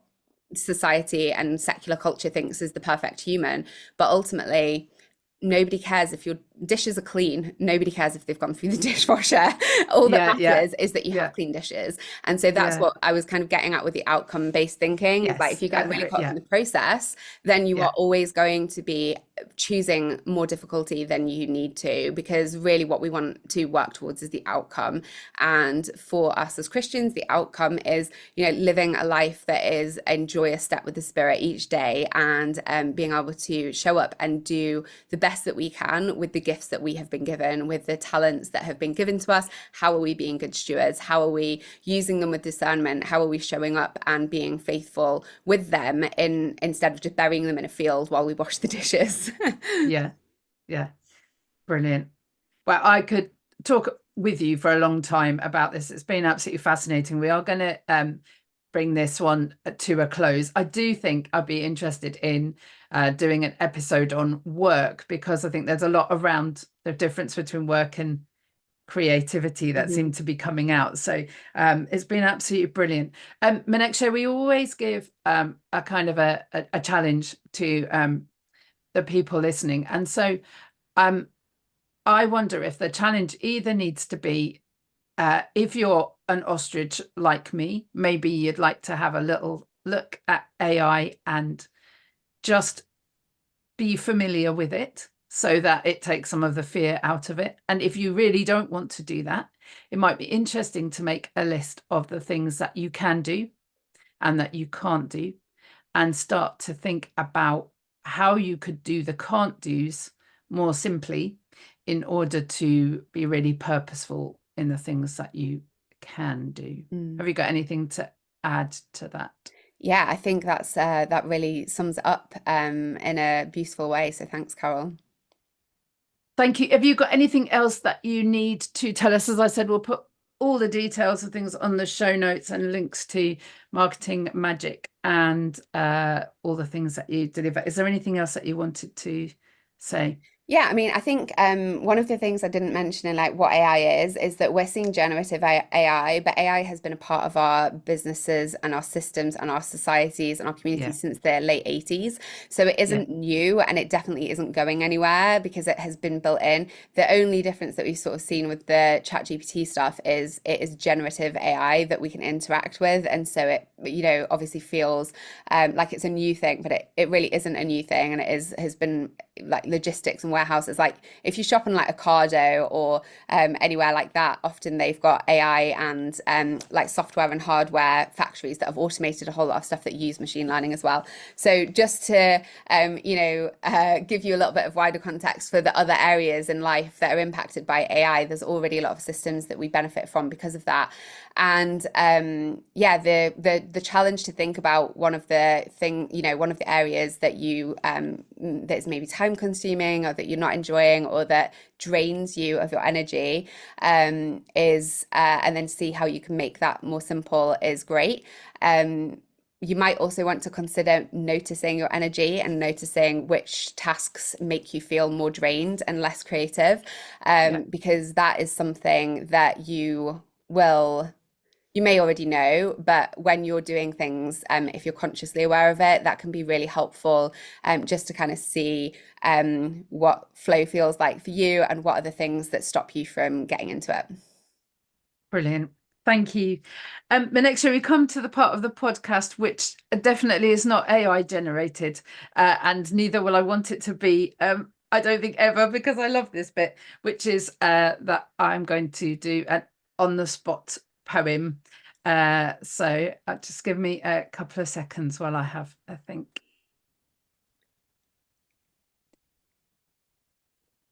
society and secular culture thinks is the perfect human. But ultimately, nobody cares if your dishes are clean. Nobody cares if they've gone through the dishwasher. All that Yeah, yeah, matters is that you have yeah, clean dishes. And so that's yeah. what I was kind of getting at with the outcome-based thinking, is like if Yes. you get really caught up in Yeah, the process, then you yeah, are always going to be choosing more difficulty than you need to, because really what we want to work towards is the outcome. And for us as Christians, the outcome is, living a life that is a joyous step with the Spirit each day, and being able to show up and do the best that we can with the gifts that we have been given, with the talents that have been given to us. How are we being good stewards? How are we using them with discernment? How are we showing up and being faithful with them instead of just burying them in a field while we wash the dishes? yeah, yeah. Brilliant. Well, I could talk with you for a long time about this. It's been absolutely fascinating. We are going to bring this one to a close. I do think I'd be interested in doing an episode on work, because I think there's a lot around the difference between work and creativity that seem to be coming out. So it's been absolutely brilliant. Menekse, we always give a kind of a challenge to the people listening. And so I wonder if the challenge either needs to be, if you're an ostrich like me, maybe you'd like to have a little look at AI and just be familiar with it so that it takes some of the fear out of it. And if you really don't want to do that, it might be interesting to make a list of the things that you can do and that you can't do, and start to think about how you could do the can't do's more simply in order to be really purposeful in the things that you can do. Have you got anything to add to that? Yeah, I think that really sums it up in a beautiful way. So thanks, Carol. Thank you. Have you got anything else that you need to tell us? As I said, we'll put all the details of things on the show notes and links to Marketing Magic and all the things that you deliver. Is there anything else that you wanted to say? Yeah, I mean, I think one of the things I didn't mention in like what AI is that we're seeing generative AI, but AI has been a part of our businesses and our systems and our societies and our Yeah, communities since the late 80s. So it yeah, isn't new, and it definitely isn't going anywhere because it has been built in. The only difference that we've sort of seen with the ChatGPT stuff is it is generative AI that we can interact with. And so it, obviously feels like it's a new thing, but it really isn't a new thing. And has been like logistics and warehouses. Like if you shop on like Ocado or anywhere like that, often they've got AI and like software and hardware factories that have automated a whole lot of stuff that use machine learning as well. So just to give you a little bit of wider context for the other areas in life that are impacted by AI, there's already a lot of systems that we benefit from because of that. And the challenge to think about one of the areas that you that's maybe time consuming or that you're not enjoying or that drains you of your energy is and then see how you can make that more simple is great. You might also want to consider noticing your energy and noticing which tasks make you feel more drained and less creative, yeah. because that is something that you may already know, but when you're doing things, if you're consciously aware of it, that can be really helpful, just to kind of see what flow feels like for you and what are the things that stop you from getting into it. Brilliant. Thank you. Menekse, we come to the part of the podcast which definitely is not AI generated, and neither will I want it to be. I don't think ever, because I love this bit, which is that I'm going to do an on the spot poem. So just give me a couple of seconds while I have a think.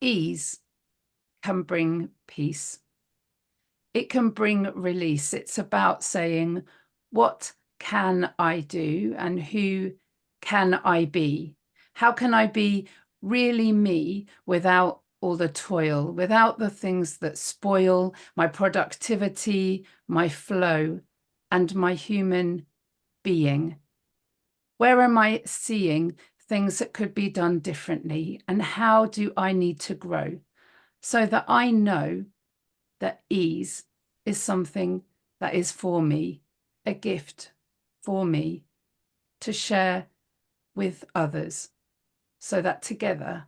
Ease can bring peace. It can bring release. It's about saying, what can I do and who can I be? How can I be really me without all the toil, without the things that spoil my productivity, my flow, and my human being? Where am I seeing things that could be done differently? And how do I need to grow so that I know that ease is something that is for me, a gift for me to share with others so that together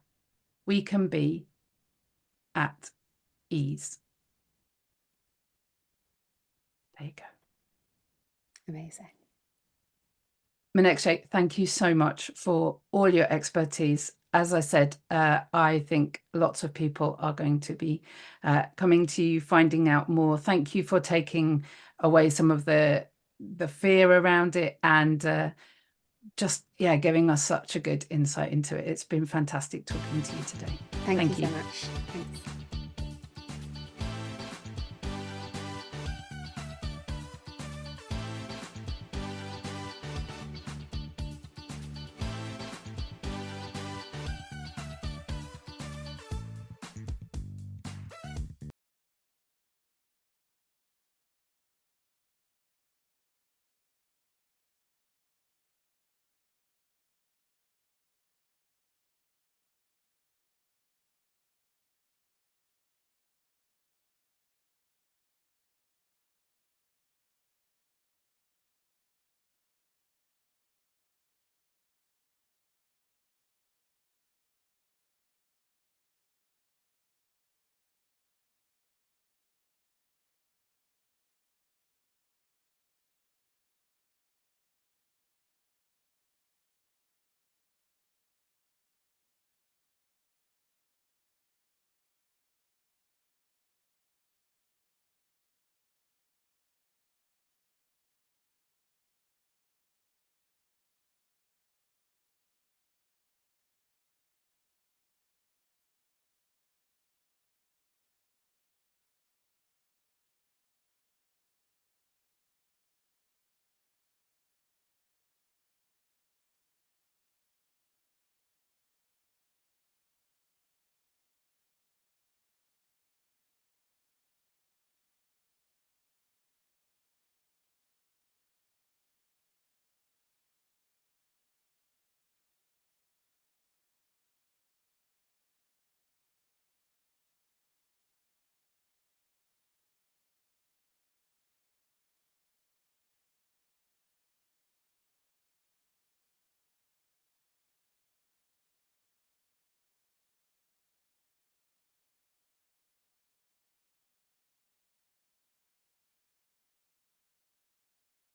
we can be at ease. There you go. Amazing. Menekse, thank you so much for all your expertise. As I said, I think lots of people are going to be coming to you, finding out more. Thank you for taking away some of the fear around it and just, giving us such a good insight into it. It's been fantastic talking to you today. Thank you so much. Thanks.